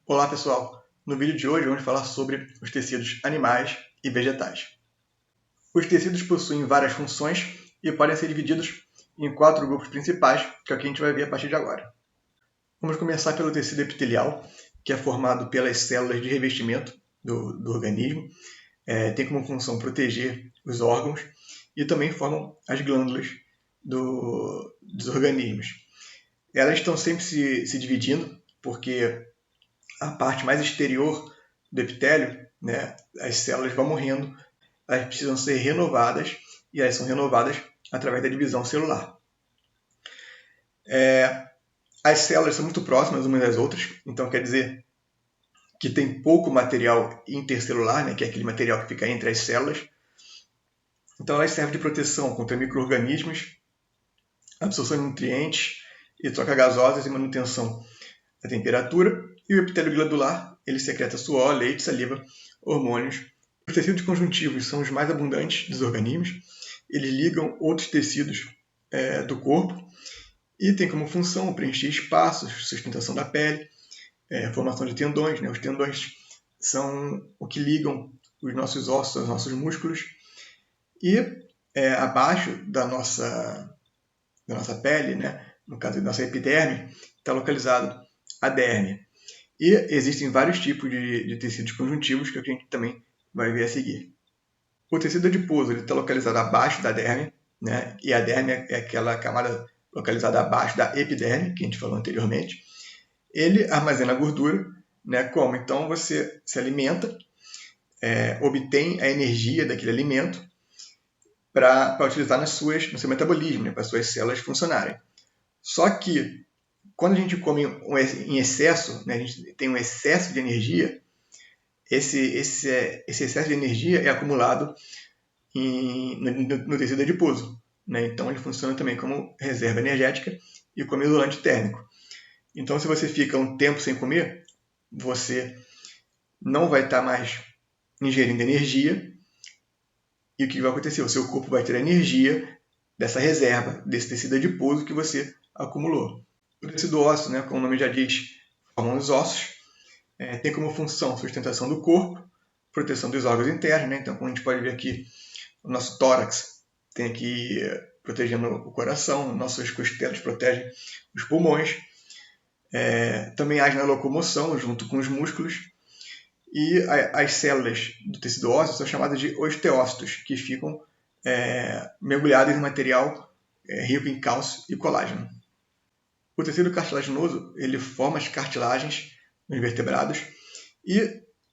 Olá pessoal, no vídeo de hoje vamos falar sobre os tecidos animais e vegetais. Os tecidos possuem várias funções e podem ser divididos em 4 grupos principais, que é o que a gente vai ver a partir de agora. Vamos começar pelo tecido epitelial, que é formado pelas células de revestimento do organismo, tem como função proteger os órgãos e também formam as glândulas dos organismos. Elas estão sempre se dividindo, porque a parte mais exterior do epitélio, né, as células vão morrendo, elas precisam ser renovadas e elas são renovadas através da divisão celular. As células são muito próximas umas das outras, então quer dizer que tem pouco material intercelular, né, que é aquele material que fica entre as células. Então elas servem de proteção contra micro-organismos, absorção de nutrientes e troca gasosas e manutenção da temperatura. E o epitélio glandular, ele secreta suor, leite, saliva, hormônios. Os tecidos conjuntivos são os mais abundantes dos organismos. Eles ligam outros tecidos do corpo e tem como função preencher espaços, sustentação da pele, formação de tendões. Né? Os tendões são o que ligam os nossos ossos aos nossos músculos. E abaixo da nossa pele, né? No caso da nossa epiderme, está localizado a derme. E existem vários tipos de tecidos conjuntivos que a gente também vai ver a seguir. O tecido adiposo está localizado abaixo da derme, né? E a derme é aquela camada localizada abaixo da epiderme, que a gente falou anteriormente. Ele armazena gordura, né? Como? Então você se alimenta, obtém a energia daquele alimento para utilizar no seu metabolismo, né? Para as suas células funcionarem. Só que quando a gente come em excesso, né, a gente tem um excesso de energia, esse excesso de energia é acumulado no tecido adiposo. Né? Então ele funciona também como reserva energética e como isolante térmico. Então se você fica um tempo sem comer, você não vai estar mais ingerindo energia. E o que vai acontecer? O seu corpo vai ter a energia dessa reserva, desse tecido adiposo que você acumulou. O tecido ósseo, né, como o nome já diz, formam os ossos, tem como função sustentação do corpo, proteção dos órgãos internos. Né? Então, como a gente pode ver aqui, o nosso tórax tem aqui protegendo o coração, nossas costelas protegem os pulmões, também age na locomoção junto com os músculos, e as células do tecido ósseo são chamadas de osteócitos, que ficam mergulhadas em material rico em cálcio e colágeno. O tecido cartilaginoso ele forma as cartilagens nos vertebrados e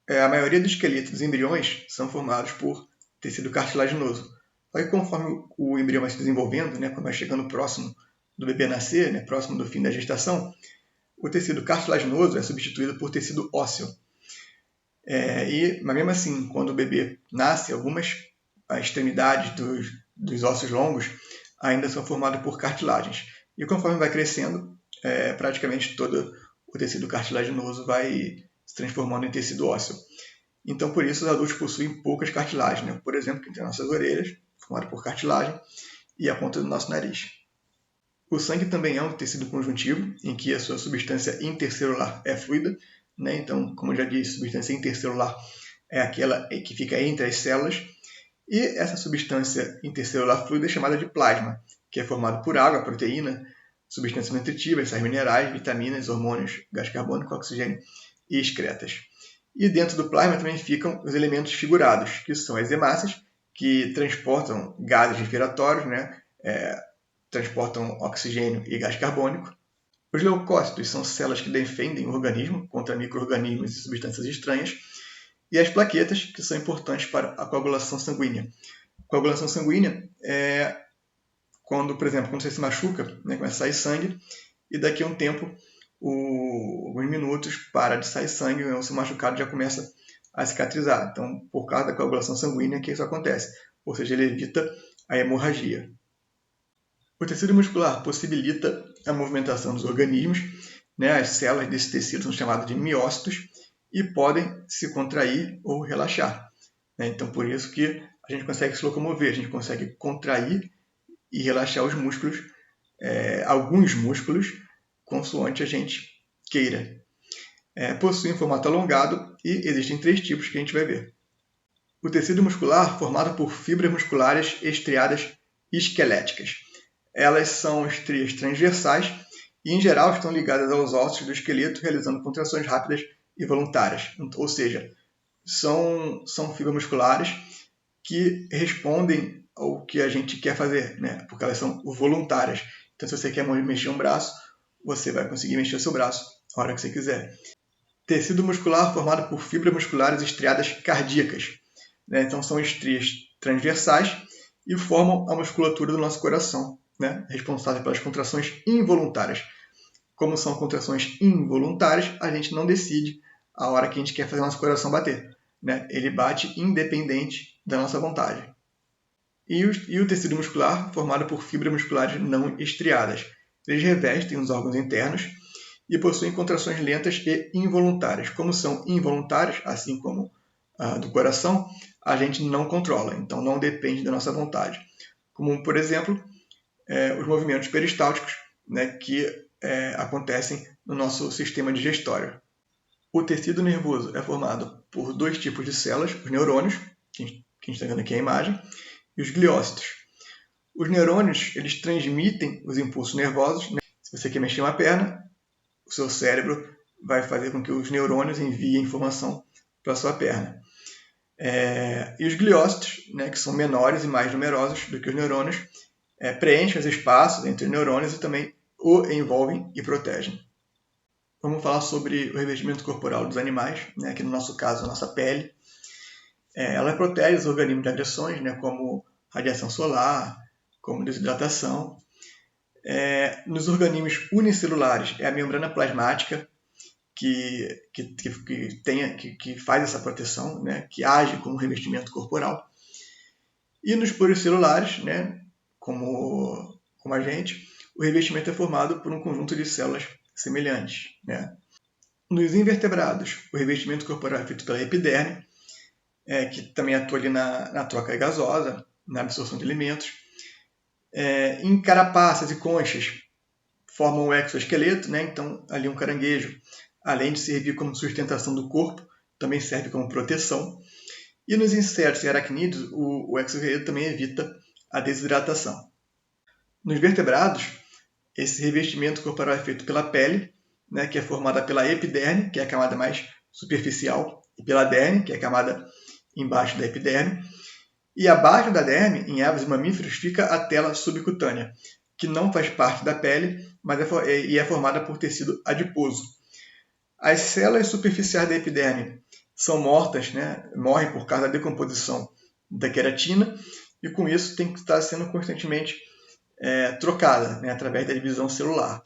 a maioria dos esqueletos dos embriões são formados por tecido cartilaginoso. Só que conforme o embrião vai se desenvolvendo, né, quando vai chegando próximo do bebê nascer, né, próximo do fim da gestação, o tecido cartilaginoso é substituído por tecido ósseo. Mas mesmo assim, quando o bebê nasce, algumas extremidades dos ossos longos ainda são formadas por cartilagens. E conforme vai crescendo, praticamente todo o tecido cartilaginoso vai se transformando em tecido ósseo. Então, por isso, os adultos possuem poucas cartilagens. Né? Por exemplo, entre as nossas orelhas, formada por cartilagem, e a ponta do nosso nariz. O sangue também é um tecido conjuntivo, em que a sua substância intercelular é fluida. Né? Então, como eu já disse, substância intercelular é aquela que fica entre as células. E essa substância intercelular fluida é chamada de plasma, que é formado por água, proteína, substâncias nutritivas, sais minerais, vitaminas, hormônios, gás carbônico, oxigênio e excretas. E dentro do plasma também ficam os elementos figurados, que são as hemácias, que transportam gases respiratórios, né? Transportam oxigênio e gás carbônico. Os leucócitos são células que defendem o organismo contra micro-organismos e substâncias estranhas. E as plaquetas, que são importantes para a coagulação sanguínea. Coagulação sanguínea é quando, por exemplo, quando você se machuca, né, começa a sair sangue, e daqui a um tempo, alguns minutos, para de sair sangue, o seu machucado já começa a cicatrizar. Então, por causa da coagulação sanguínea que isso acontece. Ou seja, ele evita a hemorragia. O tecido muscular possibilita a movimentação dos organismos. Né? As células desse tecido são chamadas de miócitos e podem se contrair ou relaxar. Né? Então, por isso que a gente consegue se locomover, a gente consegue contrair e relaxar os músculos, alguns músculos, consoante a gente queira. possuem formato alongado e existem 3 tipos que a gente vai ver. O tecido muscular formado por fibras musculares estriadas esqueléticas. Elas são estrias transversais e, em geral, estão ligadas aos ossos do esqueleto, realizando contrações rápidas e voluntárias. Ou seja, são fibras musculares que respondem ao que a gente quer fazer, né? Porque elas são voluntárias. Então, se você quer mexer um braço, você vai conseguir mexer o seu braço a hora que você quiser. Tecido muscular formado por fibras musculares estriadas cardíacas. Né? Então, são estrias transversais e formam a musculatura do nosso coração, né? Responsável pelas contrações involuntárias. Como são contrações involuntárias, a gente não decide a hora que a gente quer fazer nosso coração bater, né? Ele bate independente da nossa vontade. E o tecido muscular formado por fibras musculares não estriadas. Eles revestem os órgãos internos e possuem contrações lentas e involuntárias. Como são involuntárias, assim como a do coração, a gente não controla, então não depende da nossa vontade. Como, por exemplo, os movimentos peristálticos, né, que acontecem no nosso sistema digestório. O tecido nervoso é formado por 2 tipos de células, os neurônios, que a gente está vendo aqui a imagem, e os gliócitos. Os neurônios, eles transmitem os impulsos nervosos, né? Se você quer mexer uma perna, o seu cérebro vai fazer com que os neurônios enviem informação para a sua perna. E os gliócitos, né, que são menores e mais numerosos do que os neurônios, preenchem os espaços entre os neurônios e também o envolvem e protegem. Vamos falar sobre o revestimento corporal dos animais, né, que no nosso caso a nossa pele. Ela protege os organismos de agressões, né, como radiação solar, como desidratação. Nos organismos unicelulares é a membrana plasmática que faz essa proteção, né, que age como revestimento corporal. E nos pluricelulares, né, como a gente, o revestimento é formado por um conjunto de células semelhantes. Né? Nos invertebrados, o revestimento corporal é feito pela epiderme, que também atua ali na troca gasosa, na absorção de alimentos. Em carapaças e conchas, formam o exoesqueleto, né? Então ali um caranguejo, além de servir como sustentação do corpo, também serve como proteção. E nos insetos e aracnídeos, o exoesqueleto também evita a desidratação. Nos vertebrados, esse revestimento corporal é feito pela pele, né, que é formada pela epiderme, que é a camada mais superficial, e pela derme, que é a camada embaixo da epiderme. E abaixo da derme, em aves e mamíferos, fica a tela subcutânea, que não faz parte da pele, mas é formada por tecido adiposo. As células superficiais da epiderme são mortas, né, morrem por causa da decomposição da queratina, e com isso tem que estar sendo constantemente trocada, né, através da divisão celular.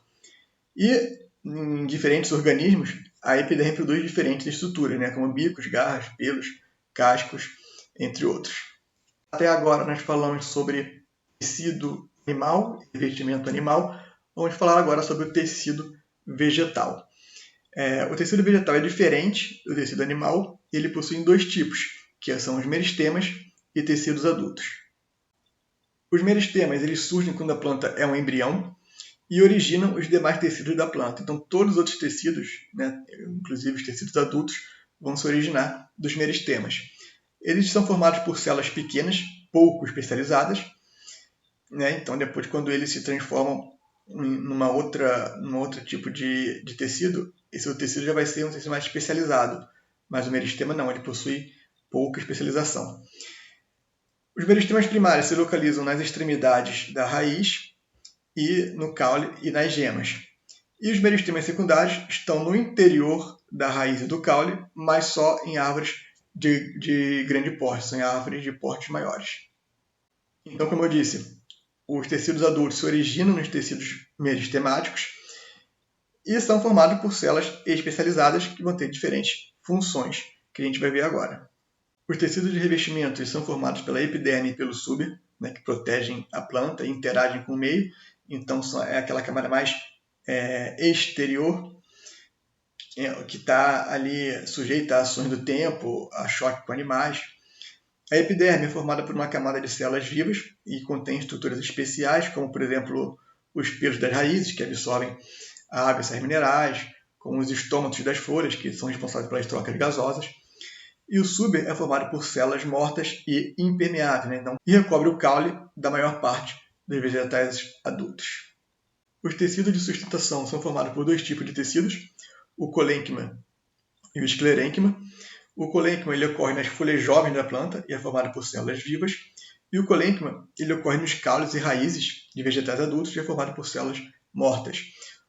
E em diferentes organismos, a epiderme produz diferentes estruturas, né, como bicos, garras, pelos, cascos, entre outros. Até agora nós falamos sobre tecido animal, revestimento animal. Vamos falar agora sobre o tecido vegetal. O tecido vegetal é diferente do tecido animal. Ele possui 2 tipos, que são os meristemas e tecidos adultos. Os meristemas eles surgem quando a planta é um embrião e originam os demais tecidos da planta. Então, todos os outros tecidos, né, inclusive os tecidos adultos, vão se originar dos meristemas. Eles são formados por células pequenas, pouco especializadas. Né? Então, depois, quando eles se transformam num outro tipo de tecido, esse outro tecido já vai ser um tecido mais especializado. Mas o meristema não, ele possui pouca especialização. Os meristemas primários se localizam nas extremidades da raiz e no caule e nas gemas. E os meristemas secundários estão no interior da raiz e do caule, mas só em árvores de grande porte, são em árvores de portes maiores. Então, como eu disse, os tecidos adultos se originam nos tecidos meristemáticos e são formados por células especializadas que vão ter diferentes funções, que a gente vai ver agora. Os tecidos de revestimento são formados pela epiderme e pelo súber, né, que protegem a planta e interagem com o meio. Então, é aquela camada mais exterior, que está ali sujeita a ações do tempo, a choque com animais. A epiderme é formada por uma camada de células vivas e contém estruturas especiais, como, por exemplo, os pelos das raízes, que absorvem a água e sais minerais, com os estômatos das folhas, que são responsáveis pelas trocas gasosas. E o suber é formado por células mortas e impermeáveis, né? Então, e recobre o caule da maior parte dos vegetais adultos. Os tecidos de sustentação são formados por dois tipos de tecidos, o colênquima e o esclerênquima. O colênquima ele ocorre nas folhas jovens da planta e é formado por células vivas. E o colênquima ele ocorre nos caules e raízes de vegetais adultos e é formado por células mortas.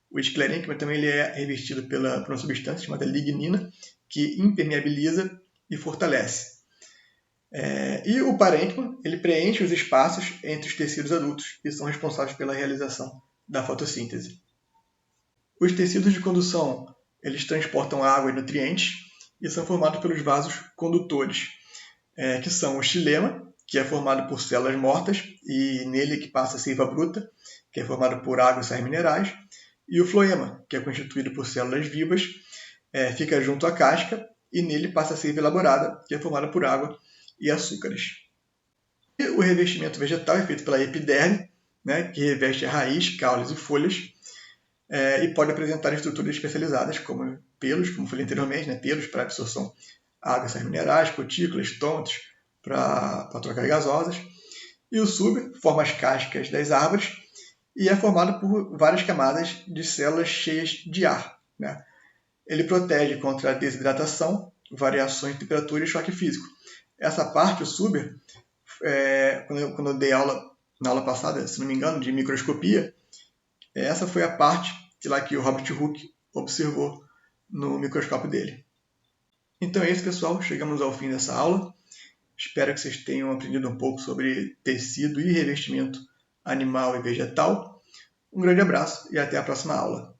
O esclerênquima também ele é revestido por uma substância chamada lignina, que impermeabiliza e fortalece. E o parênquima ele preenche os espaços entre os tecidos adultos e são responsáveis pela realização da fotossíntese. Os tecidos de condução eles transportam água e nutrientes e são formados pelos vasos condutores, que são o xilema, que é formado por células mortas e nele que passa a seiva bruta, que é formado por água e sais minerais, e o floema, que é constituído por células vivas, fica junto à casca e nele passa a seiva elaborada, que é formada por água e açúcares. E o revestimento vegetal é feito pela epiderme, né, que reveste a raiz, caules e folhas, e pode apresentar estruturas especializadas, como pelos, como falei anteriormente, né, pelos para absorção água e sais minerais, cutículas, estômatos para trocar gasosas. E o suber forma as cascas das árvores e é formado por várias camadas de células cheias de ar, né? Ele protege contra a desidratação, variações de temperatura e choque físico. Essa parte, o suber, quando eu dei aula na aula passada, se não me engano, de microscopia, essa foi a parte que o Robert Hooke observou no microscópio dele. Então é isso, pessoal. Chegamos ao fim dessa aula. Espero que vocês tenham aprendido um pouco sobre tecido e revestimento animal e vegetal. Um grande abraço e até a próxima aula.